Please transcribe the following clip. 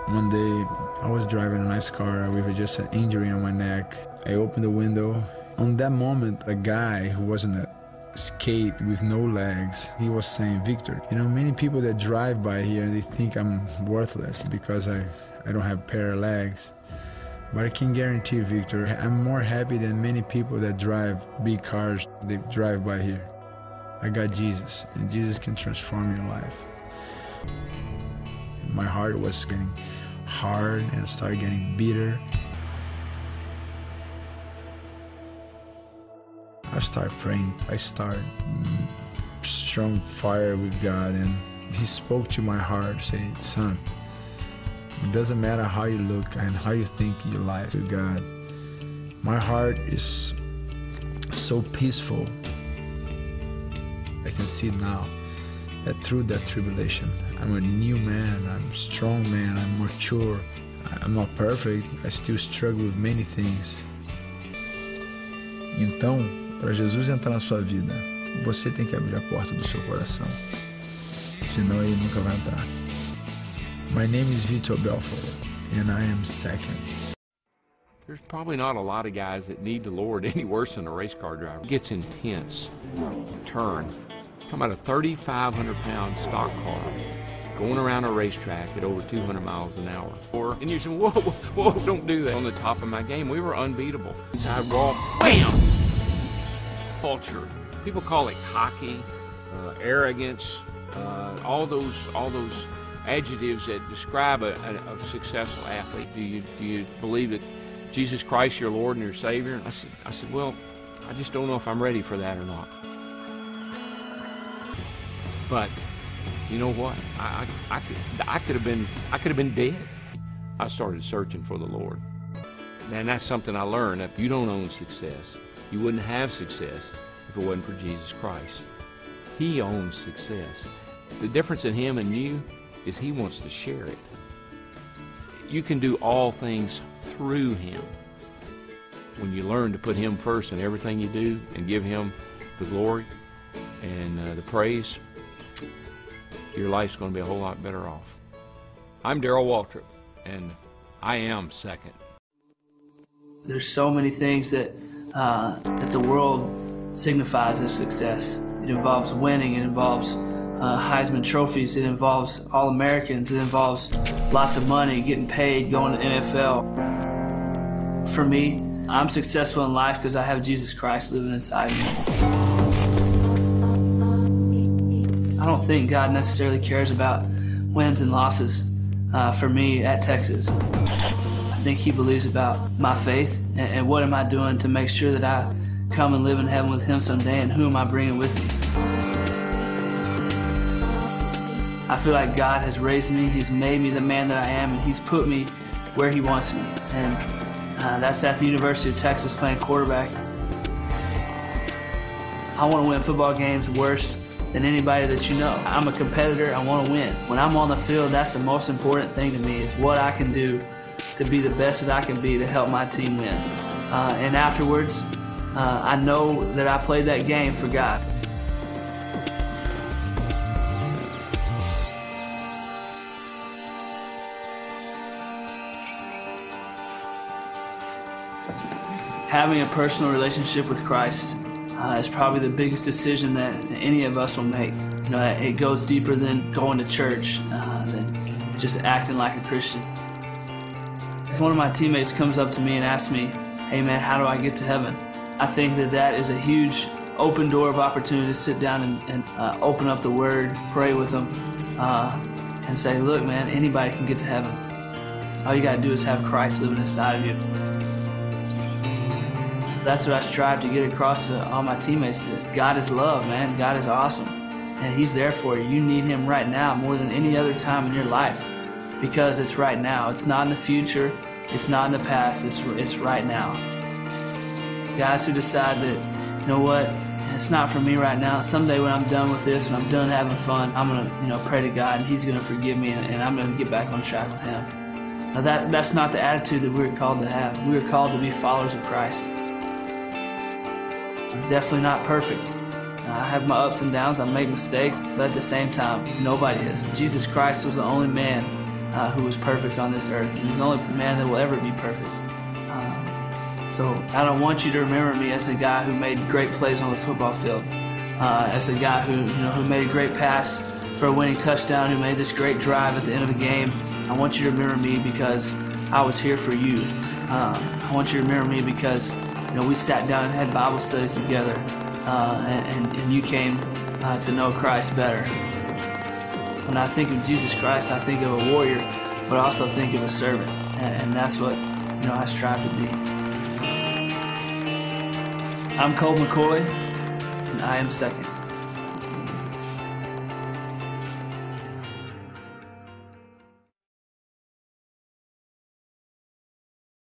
One day, I was driving a nice car with just an injury on my neck. I opened the window. On that moment, a guy who was in a skate with no legs, he was saying, "Victor, you know, many people that drive by here, they think I'm worthless because I don't have pair of legs. But I can guarantee you, Victor, I'm more happy than many people that drive big cars, they drive by here. I got Jesus, and Jesus can transform your life." My heart was getting hard and started getting bitter. I started praying. I started strong fire with God, and He spoke to my heart, saying, "Son, it doesn't matter how you look and how you think your life with God. My heart is so peaceful. I can see now that through that tribulation, I'm a new man, I'm a strong man, I'm mature. I'm not perfect, I still struggle with many things." Então, para Jesus entrar na sua vida, você tem que abrir a porta do seu coração. Senão ele nunca vai entrar. My name is Vitor Belfort, and I am second. There's probably not a lot of guys that need the Lord any worse than a race car driver. It gets intense. Turn. I'm talking about a 3,500-pound stock car going around a racetrack at over 200 miles an hour. And you say, whoa, whoa, don't do that. On the top of my game, we were unbeatable. Inside wall, bam! Culture. People call it cocky, arrogance, all those adjectives that describe a successful athlete. Do you believe that Jesus Christ, your Lord and your Savior? I said, well, I just don't know if I'm ready for that or not. But you know what? I could have been dead. I started searching for the Lord, and that's something I learned. If you don't own success, you wouldn't have success if it wasn't for Jesus Christ. He owns success. The difference in Him and you is He wants to share it. You can do all things through Him. When you learn to put Him first in everything you do and give Him the glory and the praise, your life's going to be a whole lot better off. I'm Darrell Waltrip, and I am second. There's so many things that the world signifies as success. It involves winning, it involves Heisman trophies, it involves All-Americans, it involves lots of money, getting paid, going to NFL. For me, I'm successful in life because I have Jesus Christ living inside me. I don't think God necessarily cares about wins and losses for me at Texas. I think He believes about my faith and what am I doing to make sure that I come and live in heaven with Him someday, and who am I bringing with me. I feel like God has raised me, He's made me the man that I am, and He's put me where He wants me. And that's at the University of Texas playing quarterback. I want to win football games worse than anybody that you know. I'm a competitor, I want to win. When I'm on the field, that's the most important thing to me, is what I can do to be the best that I can be to help my team win. And afterwards, I know that I played that game for God. Having a personal relationship with Christ is probably the biggest decision that any of us will make. You know, it goes deeper than going to church, than just acting like a Christian. If one of my teammates comes up to me and asks me, "Hey man, how do I get to heaven?" I think that is a huge open door of opportunity to sit down and open up the Word, pray with them, and say, look man, anybody can get to heaven. All you gotta do is have Christ living inside of you. That's what I strive to get across to all my teammates, that God is love, man. God is awesome. And He's there for you. You need Him right now more than any other time in your life, because it's right now. It's not in the future. It's not in the past. It's right now. Guys who decide that, you know what, it's not for me right now. Someday when I'm done with this and I'm done having fun, I'm going to pray to God, and He's going to forgive me, and I'm going to get back on track with Him. Now that's not the attitude that we're called to have. We are called to be followers of Christ. I'm definitely not perfect. I have my ups and downs, I make mistakes, but at the same time, nobody is. Jesus Christ was the only man who was perfect on this earth, and he's the only man that will ever be perfect. So I don't want you to remember me as the guy who made great plays on the football field, as the guy who made a great pass for a winning touchdown, who made this great drive at the end of a game. I want you to remember me because I was here for you. I want you to remember me because we sat down and had Bible studies together, and you came to know Christ better. When I think of Jesus Christ, I think of a warrior, but I also think of a servant, and that's what I strive to be. I'm Cole McCoy, and I am second.